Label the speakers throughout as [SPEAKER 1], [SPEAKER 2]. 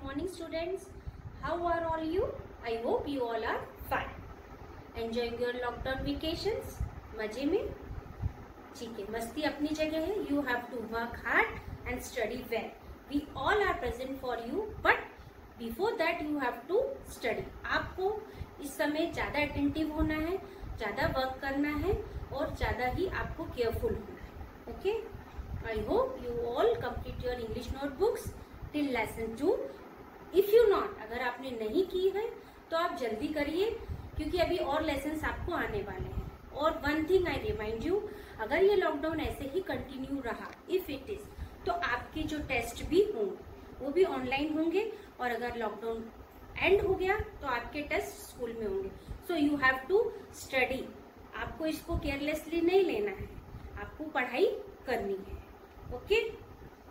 [SPEAKER 1] morning students. How are all you? I hope you all are fine. Enjoying your lockdown vacations? मजे में? ठीक है, मस्ती अपनी जगह है. You have to work hard and study well. We all are present for you, but before that you have to study. आपको इस समय ज्यादा अटेंटिव होना है, ज्यादा वर्क करना है और ज्यादा ही आपको केयरफुल होना है. Okay? I hope you all complete your English notebooks till lesson 2. If you not, अगर आपने नहीं की है तो आप जल्दी करिए क्योंकि अभी और लेसन्स आपको आने वाले हैं. और one thing I remind you, अगर ये लॉकडाउन ऐसे ही कंटिन्यू रहा, इफ इट इज, तो आपके जो टेस्ट भी होंगे वो भी ऑनलाइन होंगे और अगर लॉकडाउन एंड हो गया तो आपके टेस्ट स्कूल में होंगे. So you have to study. आपको इसको केयरलेसली नहीं लेना है, आपको पढ़ाई करनी है. Okay?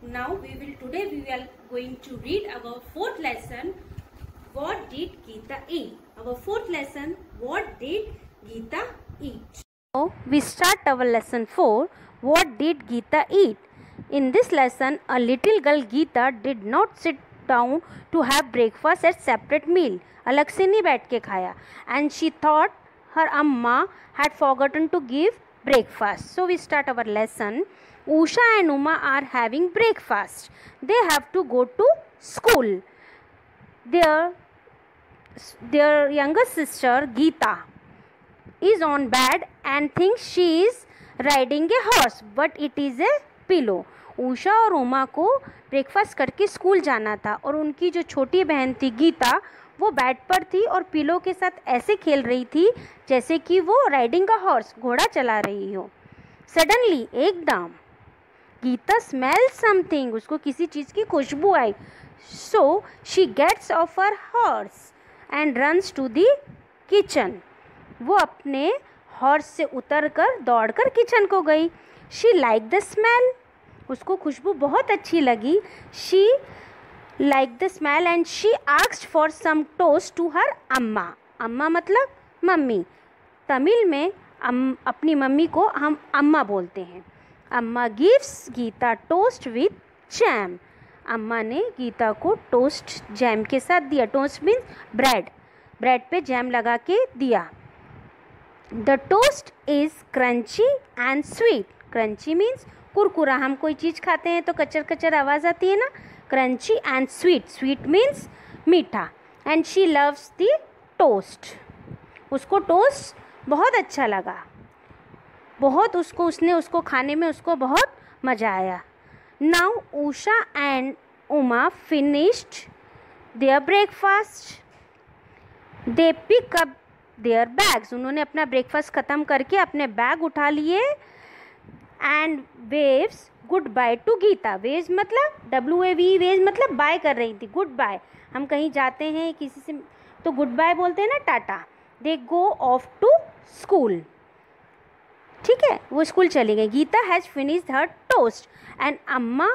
[SPEAKER 1] Now today we are going to read our fourth lesson. What did Geeta eat? Our fourth lesson. What did Geeta eat?
[SPEAKER 2] So we start our lesson 4. What did Geeta eat? In this lesson, a little girl Geeta did not sit down to have breakfast at separate meal. अलग से नहीं बैठ के खाया. And she thought her amma had forgotten to give breakfast. So we start our lesson. Usha and Uma are having breakfast. They have to go to school. Their younger sister Geeta is on bed and thinks she is riding a horse, but it is a pillow. Usha और उमा को breakfast करके school जाना था और उनकी जो छोटी बहन थी गीता वो बेड पर थी और पिलो के साथ ऐसे खेल रही थी जैसे कि वो राइडिंग का हॉर्स घोड़ा चला रही हो. सडनली एकदम गीता स्मेल समथिंग, उसको किसी चीज़ की खुशबू आई. So she gets off her horse and runs to the kitchen. वो अपने हॉर्स से उतरकर दौड़कर किचन को गई. शी लाइक द स्मेल, उसको खुशबू बहुत अच्छी लगी. She like the smell and she asked for some toast to her amma. अम्मा मतलब मम्मी. तमिल में अपनी मम्मी को हम अम्मा बोलते हैं. Amma gives Gita toast with jam. अम्मा ने गीता को टोस्ट जैम के साथ दिया. Toast means bread. ब्रेड पे जैम लगा के दिया. The toast is crunchy and sweet. Crunchy means कुरकुरा. हम कोई चीज़ खाते हैं तो कचर कचर आवाज़ आती है ना. Crunchy and sweet. Sweet means मीठा. And she loves the toast. उसको टोस्ट बहुत अच्छा लगा. बहुत उसने उसको खाने में उसको बहुत मज़ा आया. Now Usha and Uma finished their breakfast. They pick up their bags. उन्होंने अपना ब्रेकफास्ट ख़त्म करके अपने बैग उठा लिए. And waves goodbye to Gita. Waves मतलब WAV. वेव्स मतलब बाय कर रही थी. Goodbye. हम कहीं जाते हैं किसी से तो गुड बाय बोलते हैं ना, टाटा. They go off to school. ठीक है, वो स्कूल चली गई. Gita has finished her toast and amma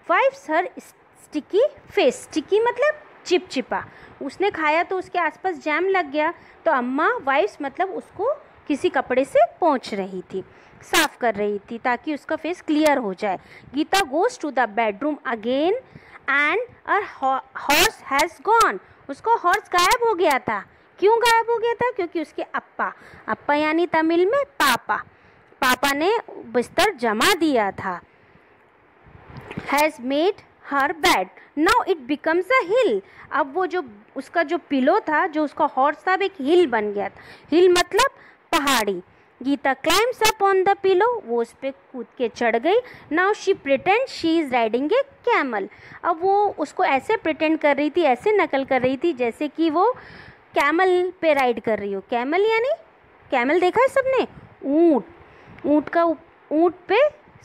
[SPEAKER 2] wipes her sticky face. Sticky मतलब चिपचिपा. उसने खाया तो उसके आसपास जैम लग गया तो अम्मा वाइप्स मतलब उसको किसी कपड़े से पोंछ रही थी, साफ कर रही थी ताकि उसका फेस क्लियर हो जाए. Gita goes to the bedroom again and a horse has gone. उसको हॉर्स गायब हो गया था. क्यों गायब हो गया था? क्योंकि उसके अप्पा यानी तमिल में पापा ने बिस्तर जमा दिया था. Has made her bed. Now it becomes a hill. अब वो जो उसका जो पिलो था, जो उसका हॉर्स था, एक हिल बन गया था. हिल मतलब पहाड़ी. Gita climbs up on the pillow. वो उस पर कूद के चढ़ गई. Now she pretend she is riding a camel. अब वो उसको ऐसे प्रिटेंड कर रही थी, ऐसे नकल कर रही थी जैसे कि वो कैमल पे राइड कर रही हो. कैमल यानी कैमल देखा है सबने? ऊँट पे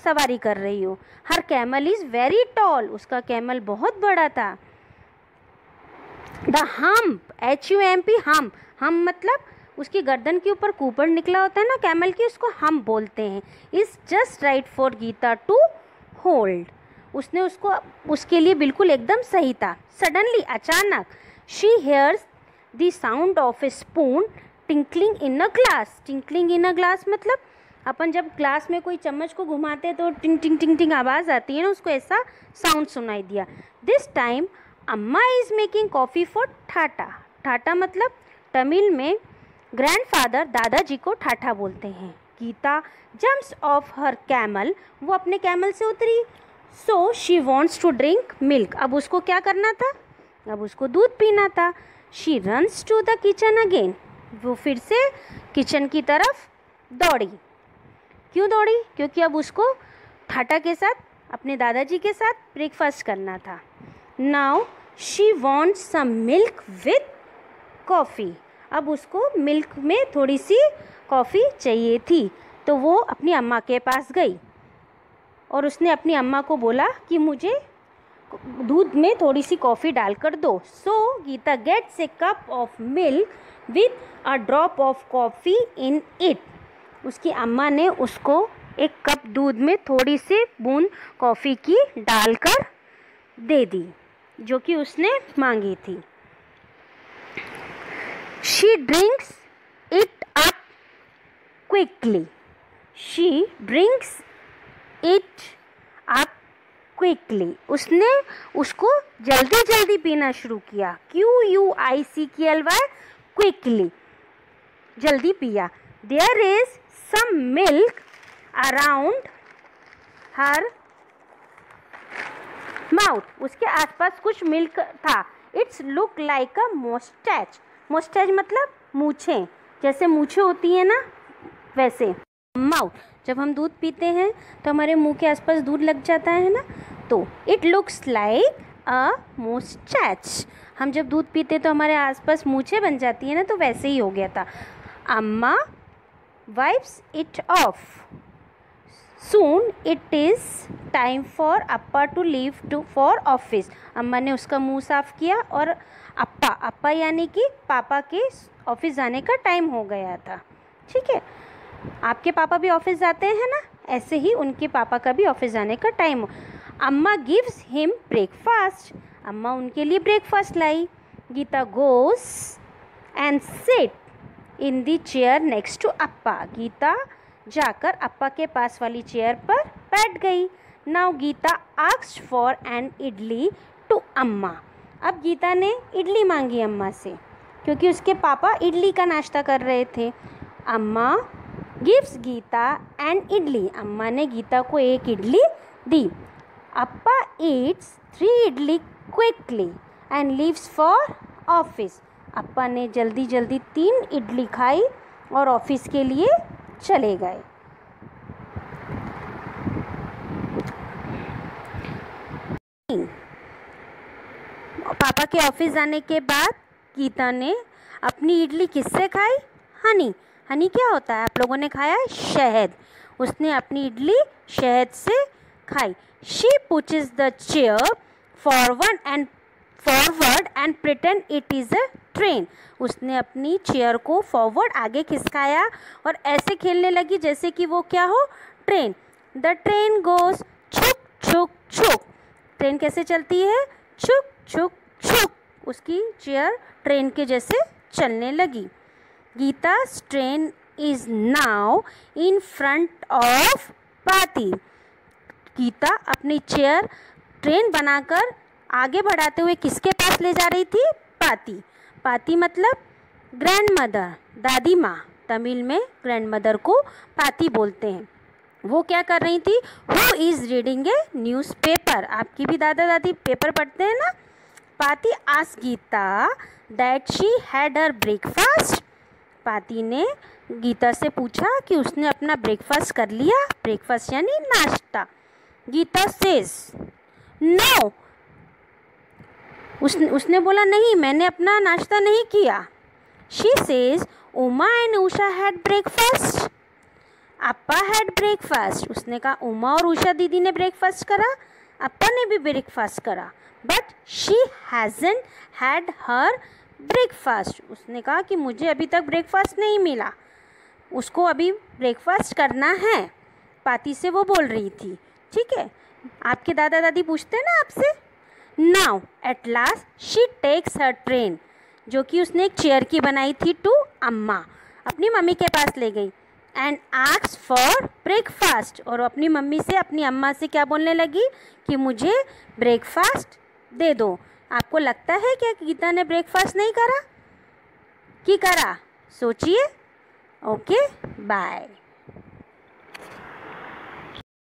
[SPEAKER 2] सवारी कर रही हो. हर कैमल इज़ वेरी टॉल. उसका कैमल बहुत बड़ा था. द हम्प HUMP हम मतलब उसकी गर्दन के ऊपर कुपर निकला होता है ना कैमल की, उसको हम बोलते हैं. Is just right for Gita to hold. उसने उसको उसके लिए बिल्कुल एकदम सही था. सडनली अचानक she hairs the sound of A spoon tinkling in a glass. Tinkling in a glass मतलब अपन जब ग्लास में कोई चम्मच को घुमाते हैं तो टिंग टिंग टिंग टिंग आवाज़ आती है ना, उसको ऐसा साउंड सुनाई दिया. This time amma is making coffee for thatha. ठाटा मतलब तमिल में ग्रैंडफादर, दादाजी को ठाठा बोलते हैं। Gita jumps off her camel, वो अपने कैमल से उतरी। So she wants to drink milk, अब उसको क्या करना था, अब उसको दूध पीना था। She runs to the kitchen again, वो फिर से किचन की तरफ दौड़ी। क्यों दौड़ी? क्योंकि अब उसको ठाटा के साथ, अपने दादाजी के साथ ब्रेकफास्ट करना था। Now she wants some milk with coffee, अब उसको मिल्क में थोड़ी सी कॉफ़ी चाहिए थी। तो वो अपनी अम्मा के पास गई और उसने अपनी अम्मा को बोला कि मुझे दूध में थोड़ी सी कॉफ़ी डालकर दो। So Geeta gets a cup of milk with a drop of coffee in it, उसकी अम्मा ने उसको एक कप दूध में थोड़ी सी बूंद कॉफ़ी की डालकर दे दी, जो कि उसने मांगी थी। She drinks it up quickly, she drinks it up quickly, उसने उसको जल्दी जल्दी पीना शुरू किया। QUICKLY, क्विकली, जल्दी पिया। There is some milk around her mouth, उसके आसपास कुछ मिल्क था। It's look like a moustache, moustache मतलब मूछें, जैसे मूछें होती है ना वैसे। माउथ, जब हम दूध पीते हैं तो हमारे मुंह के आसपास दूध लग जाता है ना, तो इट लुक्स लाइक अ मोस्टैच, हम जब दूध पीते तो हमारे आसपास मूछें बन जाती है ना, तो वैसे ही हो गया था। Amma wipes it off, soon it is time for appa to leave for office, अम्मा ने उसका मुंह साफ़ किया और अप्पा यानी कि पापा के ऑफिस जाने का टाइम हो गया था। ठीक है, आपके पापा भी ऑफिस जाते हैं ना, ऐसे ही उनके पापा का भी ऑफिस जाने का टाइम हो। अम्मा गिव्स हिम ब्रेकफास्ट, अम्मा उनके लिए ब्रेकफास्ट लाई। Geeta goes and sit in the chair next to Appa, Geeta जाकर अप्पा के पास वाली चेयर पर बैठ गई। Now Geeta asked for an idli to Amma, अब गीता ने इडली मांगी अम्मा से, क्योंकि उसके पापा इडली का नाश्ता कर रहे थे। अम्मा गिव्स गीता एन इडली, अम्मा ने गीता को एक इडली दी। Appa eats 3 idli quickly and leaves for office, अप्पा ने जल्दी जल्दी 3 इडली खाई और ऑफिस के लिए चले गए। पापा के ऑफिस जाने के बाद गीता ने अपनी इडली किससे खाई? हनी, हनी क्या होता है? आप लोगों ने खाया है? शहद, उसने अपनी इडली शहद से खाई। She pushes the chair forward and pretend it is a train, उसने अपनी चेयर को फॉरवर्ड आगे खिसकाया और ऐसे खेलने लगी जैसे कि वो क्या हो? ट्रेन। द ट्रेन गोज छुक छुक छुक, ट्रेन कैसे चलती है? छुक छुक छुक, उसकी चेयर ट्रेन के जैसे चलने लगी। Geeta's train is now in front of Paati, Geeta अपनी चेयर ट्रेन बनाकर आगे बढ़ाते हुए किसके पास ले जा रही थी? पाती, पाती मतलब ग्रैंड मदर, दादी माँ, तमिल में ग्रैंड मदर को पाती बोलते हैं। वो क्या कर रही थी? Who is reading a newspaper, आपकी भी दादा दादी पेपर पढ़ते हैं ना। Paati asked Gita that she had her breakfast, paati ने गीता से पूछा कि उसने अपना ब्रेकफास्ट कर लिया, ब्रेकफास्ट यानी नाश्ता। गीता सेज नो, उसने बोला नहीं, मैंने अपना नाश्ता नहीं किया। She says Uma and Usha had breakfast, Appa had breakfast, उसने कहा उमा और उषा दीदी ने ब्रेकफास्ट करा, अप्पा ने भी ब्रेकफास्ट करा। But she hasn't had her breakfast, उसने कहा कि मुझे अभी तक ब्रेकफास्ट नहीं मिला, उसको अभी ब्रेकफास्ट करना है, पाती से वो बोल रही थी। ठीक है, आपके दादा दादी पूछते हैं ना आपसे। Now at last she takes her train, जो कि उसने एक चेयर की बनाई थी, टू अम्मा, अपनी मम्मी के पास ले गई। एंड आस्क्ड फॉर ब्रेकफास्ट, और अपनी मम्मी से, अपनी अम्मा से क्या बोलने लगी कि मुझे ब्रेकफास्ट दे दो। आपको लगता है क्या गीता ने ब्रेकफास्ट नहीं करा कि करा? सोचिए। Okay, bye.